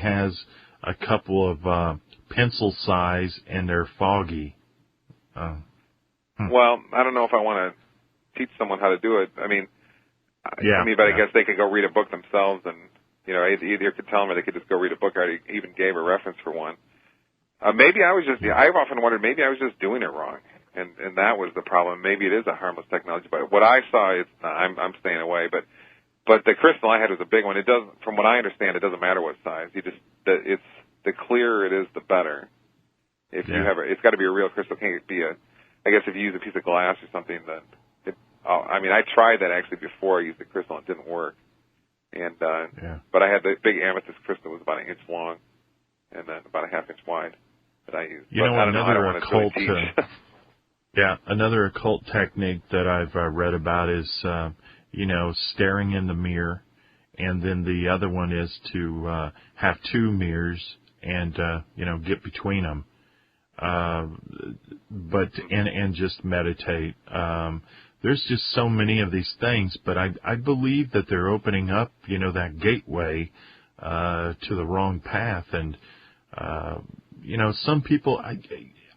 has a couple of pencil size, and they're foggy. Well, I don't know if I want to teach someone how to do it. I mean, but I guess they could go read a book themselves, and either could tell them or they could just go read a book. I even gave a reference for one. Maybe I was just. I've often wondered maybe I was just doing it wrong, and that was the problem. Maybe it is a harmless technology, but what I saw is I'm staying away. But the crystal I had was a big one. It does, from what I understand, it doesn't matter what size. It's the clearer it is, the better. If you have it's got to be a real crystal. It can't be I guess if you use a piece of glass or something, then I tried that actually before I used the crystal and it didn't work. And but I had the big amethyst crystal, was about 1 inch long and then about a 1/2 inch wide that I used. Another occult another occult technique that I've read about is staring in the mirror, and then the other one is to have two mirrors and get between them. And just meditate. There's just so many of these things, but I believe that they're opening up, that gateway to the wrong path. And some people,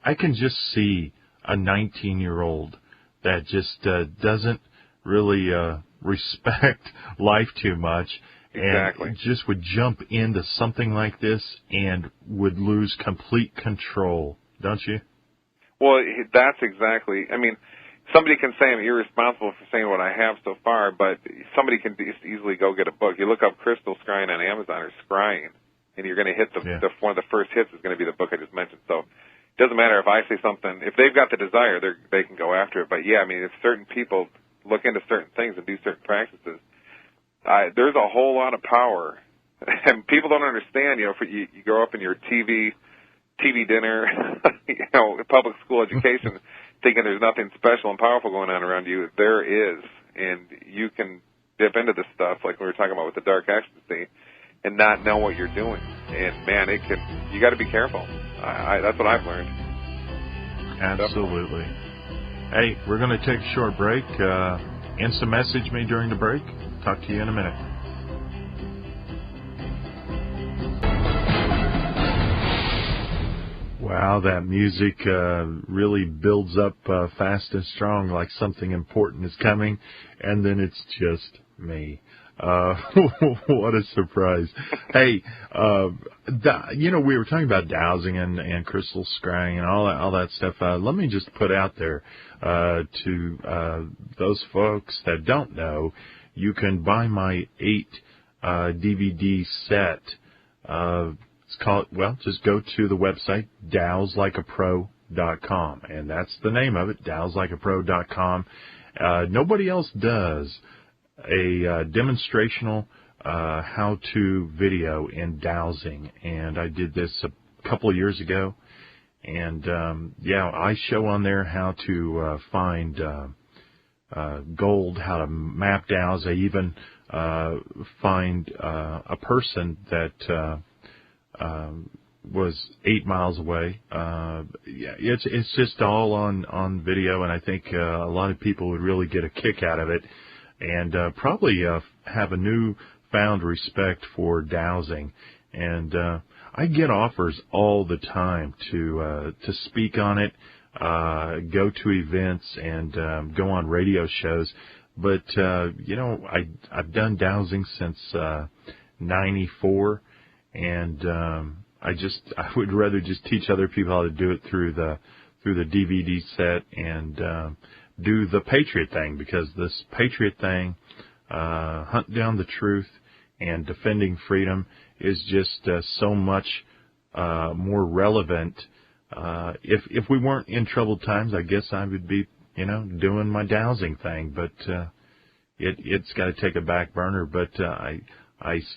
I can just see a 19-year-old that just doesn't really respect life too much. Exactly. And just would jump into something like this and would lose complete control, don't you? Well, that's exactly. I mean, somebody can say I'm irresponsible for saying what I have so far, but somebody can just easily go get a book. You look up crystal scrying on Amazon or scrying, and you're going to hit one of the first hits is going to be the book I just mentioned. So it doesn't matter if I say something. If they've got the desire, they can go after it. But, if certain people look into certain things and do certain practices, there's a whole lot of power. And people don't understand, you grow up in your TV dinner, public school education, thinking there's nothing special and powerful going on around you. There is, and you can dip into this stuff, like we were talking about with the dark ecstasy, and not know what you're doing. And man, you got to be careful. That's what I've learned. Absolutely. Hey, we're going to take a short break. Instant message me during the break. Talk to you in a minute. Wow, that music really builds up fast and strong, like something important is coming, and then it's just me. What a surprise. Hey, we were talking about dowsing and crystal scrying and all that stuff. Let me just put out there to those folks that don't know, you can buy my 8 DVD set. It's called, just go to the website, dowslikeapro.com, and that's the name of it, dowslikeapro.com. Nobody else does a demonstrational how-to video in dowsing, and I did this a couple of years ago, and I show on there how to find gold, how to map douse. I even find a person that was 8 miles away. It's just all on video, and I think a lot of people would really get a kick out of it, and probably have a newfound respect for dowsing. And I get offers all the time to speak on it, go to events, and go on radio shows. But I've done dowsing since '94. And I would rather just teach other people how to do it through the DVD set and do the Patriot thing, because this Patriot thing, hunt down the truth and defending freedom, is just so much more relevant. If we weren't in troubled times, I guess I would be doing my dowsing thing, but it's got to take a back burner. But I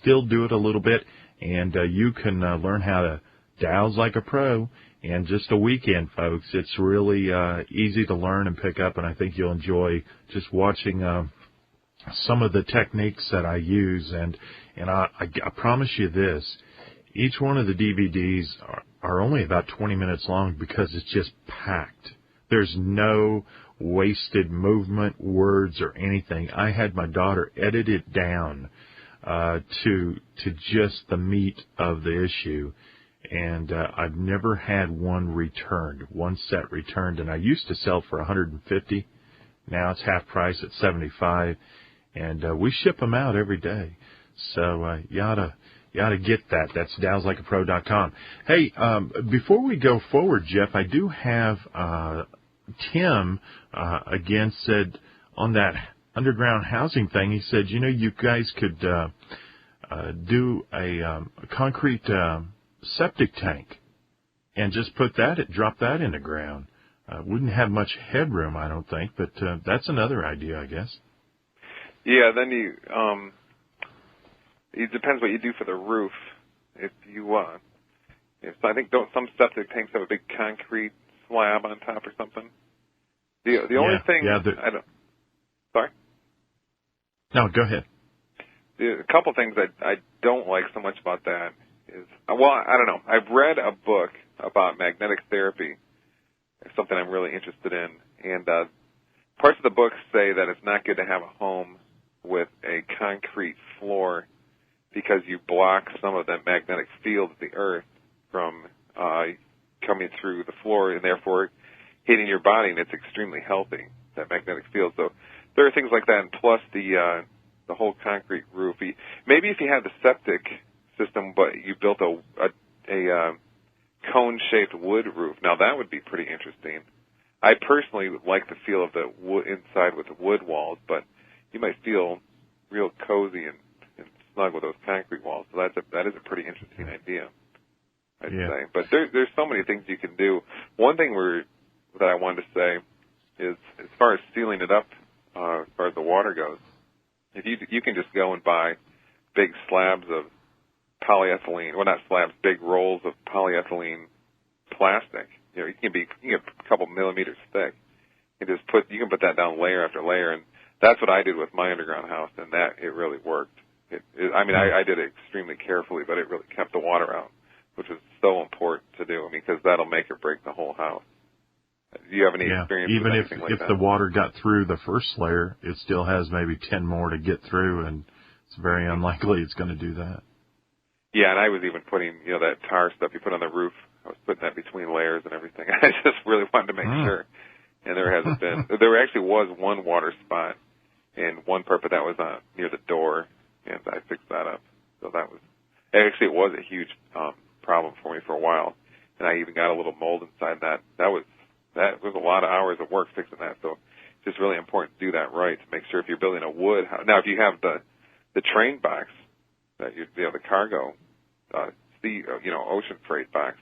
still do it a little bit. And you can learn how to douse like a pro in just a weekend, folks. It's really easy to learn and pick up, and I think you'll enjoy just watching some of the techniques that I use. And I promise you this, each one of the DVDs are only about 20 minutes long, because it's just packed. There's no wasted movement, words, or anything. I had my daughter edit it down to just the meat of the issue. And I've never had one set returned. And I used to sell for $150. Now it's half price at $75, and we ship them out every day. So you ought to get that. That's DowsLikeAPro.com. Hey, before we go forward, Jeff, I do have Tim again said on that underground housing thing. He said, you guys could do a concrete septic tank and just drop that in the ground. Wouldn't have much headroom, I don't think, but that's another idea, I guess. Yeah, then it depends what you do for the roof. If I think some septic tanks have a big concrete slab on top or something. The only thing I don't. Sorry. No, go ahead. A couple things I don't like so much about that is, well, I don't know. I've read a book about magnetic therapy. It's something I'm really interested in. And parts of the book say that it's not good to have a home with a concrete floor because you block some of the magnetic field of the earth from coming through the floor and therefore hitting your body, and it's extremely healthy, that magnetic field. So there are things like that, and plus the whole concrete roof. Maybe if you had the septic system, but you built a cone-shaped wood roof. Now, that would be pretty interesting. I personally like the feel of the wood inside with the wood walls, but you might feel real cozy and snug with those concrete walls. So that is a pretty interesting idea, I'd say. But there's so many things you can do. One thing that I wanted to say is, as far as sealing it up, as far as the water goes, if you can just go and buy big slabs of polyethylene, well, not slabs, big rolls of polyethylene plastic. You can get a couple millimeters thick. You can put that down layer after layer, and that's what I did with my underground house, and it really worked. I did it extremely carefully, but it really kept the water out, which is so important to do, because that'll make or break the whole house. Do you have any experience with anything like that? Even if the water got through the first layer, it still has maybe 10 more to get through, and it's very unlikely it's going to do that. Yeah, and I was even putting, that tar stuff you put on the roof, I was putting that between layers and everything. I just really wanted to make sure. And there hasn't been. There actually was one water spot in one part, but that was near the door, and I fixed that up. So it was a huge problem for me for a while. And I even got a little mold inside that. That was a lot of hours of work fixing that. So it's just really important to do that right, to make sure if you're building a wood house. Now, if you have the train box, the cargo, ocean freight box,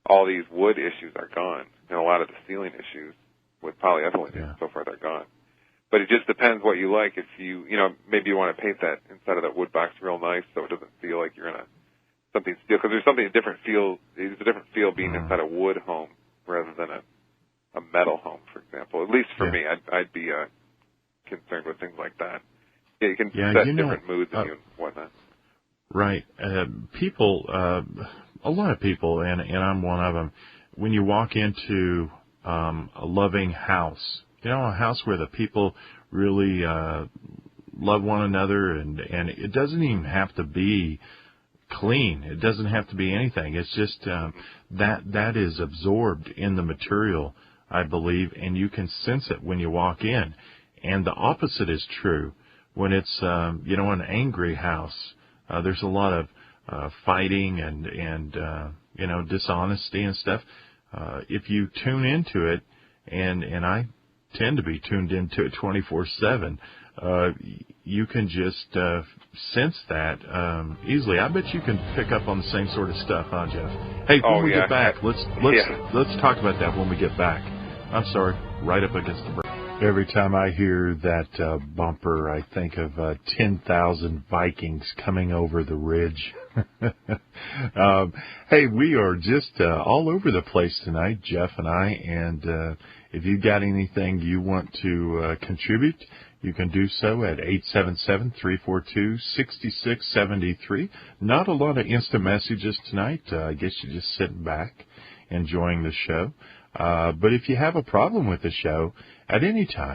all these wood issues are gone, and a lot of the ceiling issues with polyethylene and so forth are gone. But it just depends what you like. If maybe you want to paint that inside of that wood box real nice, so it doesn't feel like you're in something steel, because there's a different feel being inside a wood home rather than a metal home, for example. At least for me, I'd be concerned with things like that. It can set different moods in you and whatnot. Right. People, a lot of people, and I'm one of them, when you walk into a loving house, a house where the people really love one another, and it doesn't even have to be clean. It doesn't have to be anything. It's just that is absorbed in the material, I believe, and you can sense it when you walk in. And the opposite is true. When it's, an angry house, there's a lot of fighting and dishonesty and stuff. If you tune into it, and I tend to be tuned into it 24/7, you can just sense that easily. I bet you can pick up on the same sort of stuff, huh, Jeff? Hey, when we get back, let's talk about that when we get back. I'm sorry, right up against the break. Every time I hear that bumper, I think of 10,000 Vikings coming over the ridge. Hey, we are just all over the place tonight, Jeff and I, and if you've got anything you want to contribute, you can do so at 877-342-6673. Not a lot of instant messages tonight. I guess you're just sitting back, enjoying the show. But if you have a problem with the show at any time,